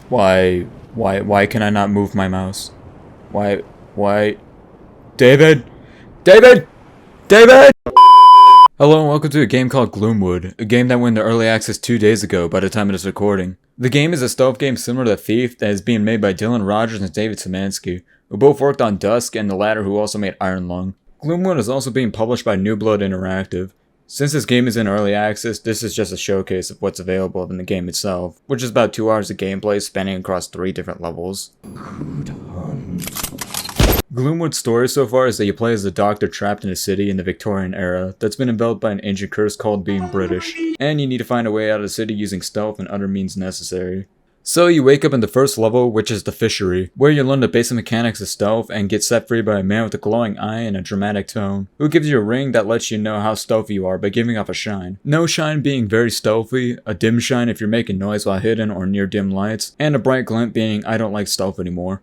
Why? Why can I not move my mouse? Why? David? David? David? Hello and welcome to a game called Gloomwood, a game that went into early access 2 days ago by the time of this recording. The game is a stealth game similar to Thief that is being made by Dylan Rogers and David Szymanski, who both worked on Dusk and the latter who also made Iron Lung. Gloomwood is also being published by New Blood Interactive. Since this game is in early access, this is just a showcase of what's available in the game itself, which is about 2 hours of gameplay spanning across 3 different levels. Gloomwood's story so far is that you play as a doctor trapped in a city in the Victorian era that's been enveloped by an ancient curse called being British, and you need to find a way out of the city using stealth and other means necessary. So you wake up in the first level, which is the Fishery, where you learn the basic mechanics of stealth and get set free by a man with a glowing eye and a dramatic tone, who gives you a ring that lets you know how stealthy you are by giving off a shine. No shine being very stealthy, a dim shine if you're making noise while hidden or near dim lights, and a bright glint being I don't like stealth anymore.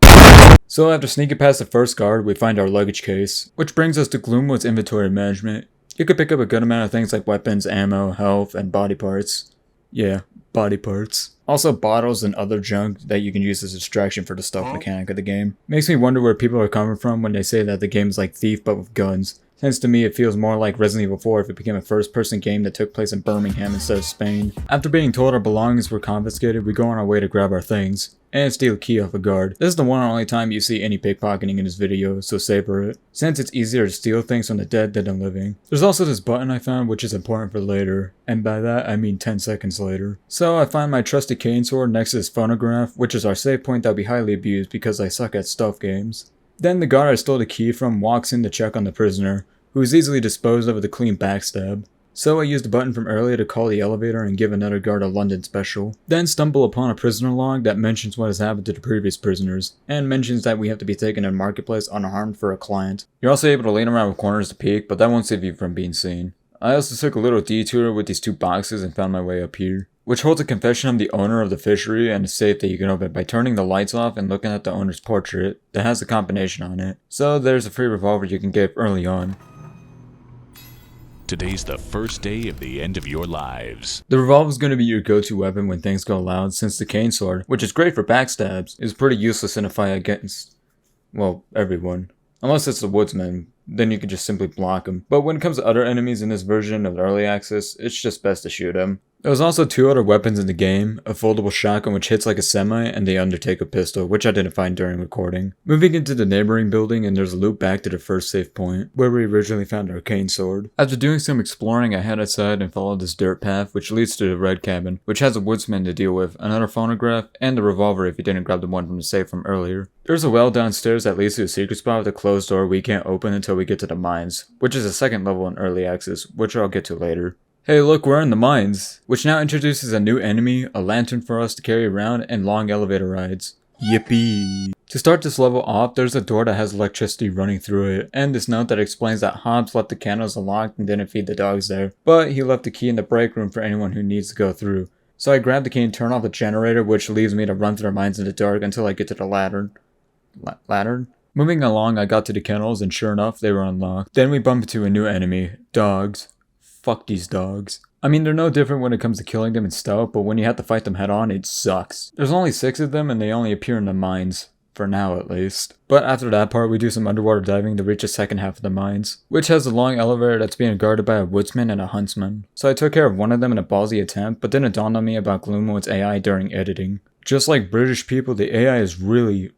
So after sneaking past the first guard, we find our luggage case, which brings us to Gloomwood's inventory management. You could pick up a good amount of things like weapons, ammo, health, and body parts. Yeah, body parts. Also bottles and other junk that you can use as a distraction for the stealth mechanic of the game. Makes me wonder where people are coming from when they say that the game is like Thief but with guns. Since to me it feels more like Resident Evil 4 if it became a first-person game that took place in Birmingham instead of Spain. After being told our belongings were confiscated, we go on our way to grab our things, and steal a key off a guard. This is the one and only time you see any pickpocketing in this video, so savor it, since it's easier to steal things from the dead than the living. There's also this button I found which is important for later, and by that I mean 10 seconds later. So I find my trusty cane sword next to this phonograph, which is our save point that will be highly abused because I suck at stealth games. Then the guard I stole the key from walks in to check on the prisoner, who is easily disposed of with a clean backstab. So I used the button from earlier to call the elevator and give another guard a London special. Then stumble upon a prisoner log that mentions what has happened to the previous prisoners, and mentions that we have to be taken to the marketplace unharmed for a client. You're also able to lean around corners to peek, but that won't save you from being seen. I also took a little detour with these 2 boxes and found my way up here, which holds a confession of the owner of the fishery and a safe that you can open by turning the lights off and looking at the owner's portrait that has a combination on it. So there's a free revolver you can get early on. Today's the first day of the end of your lives. The revolver is going to be your go-to weapon when things go loud, since the cane sword, which is great for backstabs, is pretty useless in a fight against, well, everyone. Unless it's the woodsman, then you can just simply block them. But when it comes to other enemies in this version of early access, it's just best to shoot them. There was also 2 other weapons in the game, a foldable shotgun which hits like a semi, and the Undertaker pistol, which I didn't find during recording. Moving into the neighboring building, and there's a loop back to the first save point, where we originally found our cane sword. After doing some exploring, I head outside and follow this dirt path, which leads to the red cabin, which has a woodsman to deal with, another phonograph, and the revolver if you didn't grab the one from the safe from earlier. There's a well downstairs that leads to a secret spot with a closed door we can't open until we get to the mines, which is a second level in early access, which I'll get to later. Hey look, we're in the mines, which now introduces a new enemy, a lantern for us to carry around, and long elevator rides. Yippee! To start this level off, there's a door that has electricity running through it, and this note that explains that Hobbs left the candles unlocked and didn't feed the dogs there, but he left the key in the break room for anyone who needs to go through. So I grab the key and turn off the generator, which leaves me to run through the mines in the dark until I get to the lantern. Lantern? Moving along, I got to the kennels, and sure enough, they were unlocked. Then we bump into a new enemy, dogs. Fuck these dogs. I mean, they're no different when it comes to killing them in stealth, but when you have to fight them head on, it sucks. There's only 6 of them and they only appear in the mines. For now, at least. But after that part, we do some underwater diving to reach the second half of the mines, which has a long elevator that's being guarded by a woodsman and a huntsman. So I took care of one of them in a ballsy attempt, but then it dawned on me about Gloomwood's AI during editing. Just like British people, the AI is really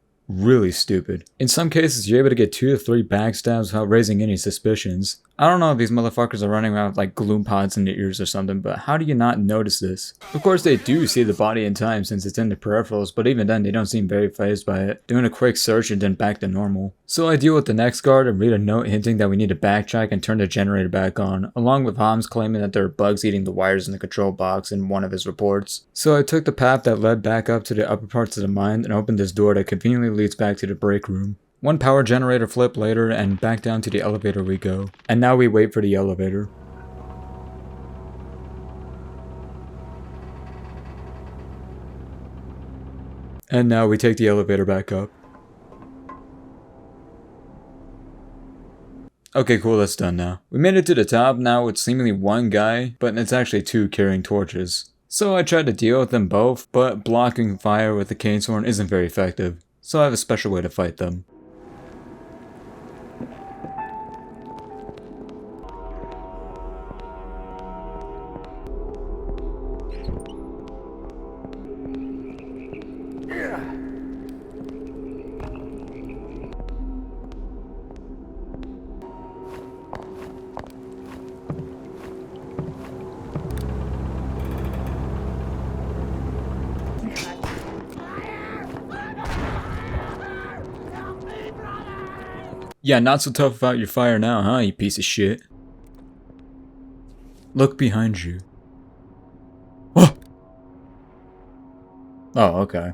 stupid. In some cases, you're able to get 2 to 3 backstabs without raising any suspicions. I don't know if these motherfuckers are running around with like gloom pods in their ears or something, but how do you not notice this? Of course they do see the body in time since it's in the peripherals, but even then they don't seem very fazed by it, doing a quick search and then back to normal. So I deal with the next guard and read a note hinting that we need to backtrack and turn the generator back on, along with Holmes claiming that there are bugs eating the wires in the control box in one of his reports. So I took the path that led back up to the upper parts of the mine and opened this door that conveniently leads back to the break room. 1 power generator flip later, and back down to the elevator we go. And now we wait for the elevator. And now we take the elevator back up. Okay, cool, that's done now. We made it to the top now with seemingly 1 guy, but it's actually 2 carrying torches. So I tried to deal with them both, but blocking fire with the cane sword isn't very effective, so I have a special way to fight them. Yeah, not so tough about your fire now, huh, you piece of shit? Look behind you. Oh! Oh, okay.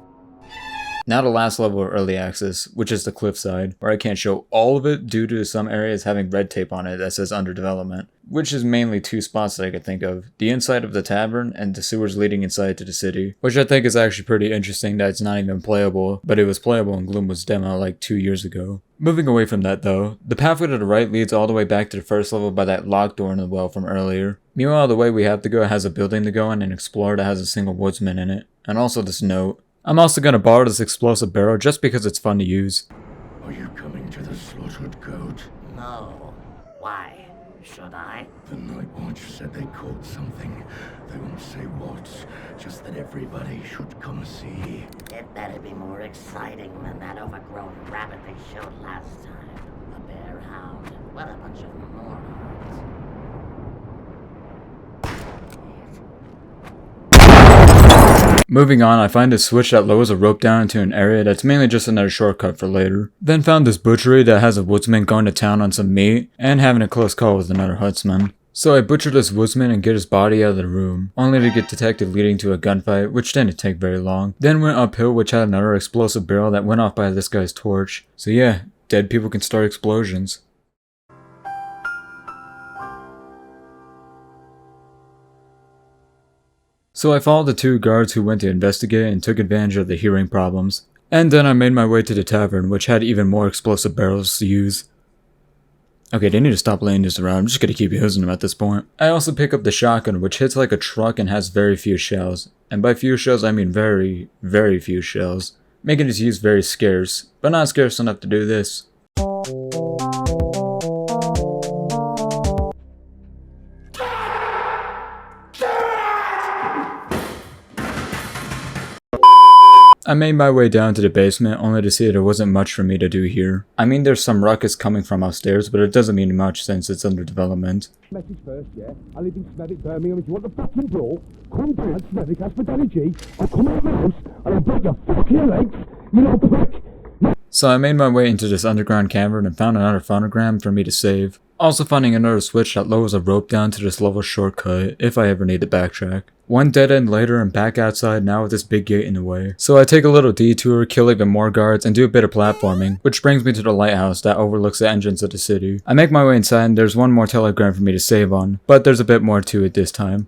Now the last level of Early Access, which is the Cliffside, where I can't show all of it due to some areas having red tape on it that says under development, which is mainly two spots that I could think of, the inside of the tavern and the sewers leading inside to the city, which I think is actually pretty interesting that it's not even playable, but it was playable in Gloomwood's demo like 2 years ago. Moving away from that though, the pathway to the right leads all the way back to the first level by that locked door in the well from earlier. Meanwhile, the way we have to go has a building to go in and explore that has a single woodsman in it, and also this note. I'm also gonna borrow this explosive barrel just because it's fun to use. Are you coming to the slaughtered goat? No. Why? Should I? The night watch said they caught something. They won't say what, just that everybody should come see. It better be more exciting than that overgrown rabbit they showed last time. A bear hound. What a bunch of morons. Moving on, I find a switch that lowers a rope down into an area that's mainly just another shortcut for later. Then found this butchery that has a woodsman going to town on some meat, and having a close call with another huntsman. So I butcher this woodsman and get his body out of the room, only to get detected leading to a gunfight, which didn't take very long. Then went uphill, which had another explosive barrel that went off by this guy's torch. So yeah, dead people can start explosions. So I followed the two guards who went to investigate and took advantage of the hearing problems. And then I made my way to the tavern, which had even more explosive barrels to use. Okay, they need to stop laying this around, I'm just gonna keep using them at this point. I also pick up the shotgun, which hits like a truck and has very few shells. And by few shells, I mean very, very few shells. Making its use very scarce, but not scarce enough to do this. I made my way down to the basement only to see there wasn't much for me to do here. I mean, there's some ruckus coming from upstairs, but it doesn't mean much since it's under development. Message first, yeah? I live in Smethwick, Birmingham. If you want the fucking brawl, come down to Smethwick Hospitality. I'll come out of the house and I'll break your fucking legs, you little prick. So I made my way into this underground cavern and found another phonogram for me to save. Also finding another switch that lowers a rope down to this level shortcut if I ever need to backtrack. One dead end later and back outside now with this big gate in the way. So I take a little detour, kill even more guards, and do a bit of platforming, which brings me to the lighthouse that overlooks the entrance of the city. I make my way inside and there's one more telegram for me to save on, but there's a bit more to it this time.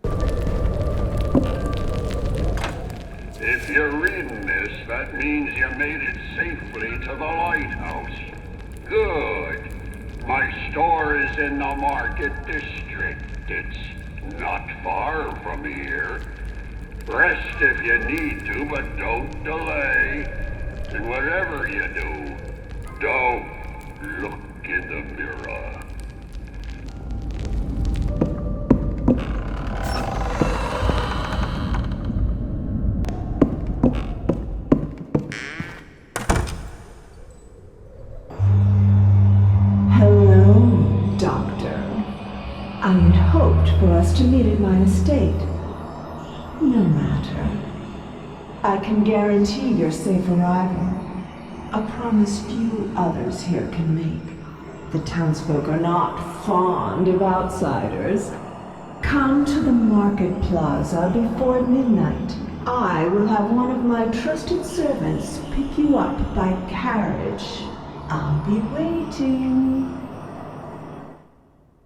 If you're reading this, that means you made it safely to the lighthouse. Good. My store is in the market district. It's not far from here. Rest if you need to, but don't delay. And whatever you do, don't look in the mirror. Hello, Doctor. I had hoped for us to meet at my estate. No matter. I can guarantee your safe arrival. A promise few others here can make. The townsfolk are not fond of outsiders. Come to the market plaza before midnight. I will have one of my trusted servants pick you up by carriage. I'll be waiting.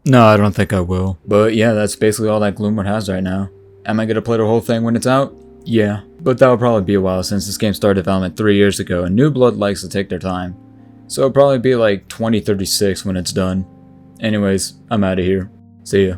No, I don't think I will. But yeah, that's basically all that Gloomwood has right now. Am I gonna play the whole thing when it's out? Yeah, but that'll probably be a while since this game started development 3 years ago and New Blood likes to take their time. So it'll probably be like 2036 when it's done. Anyways, I'm out of here. See ya.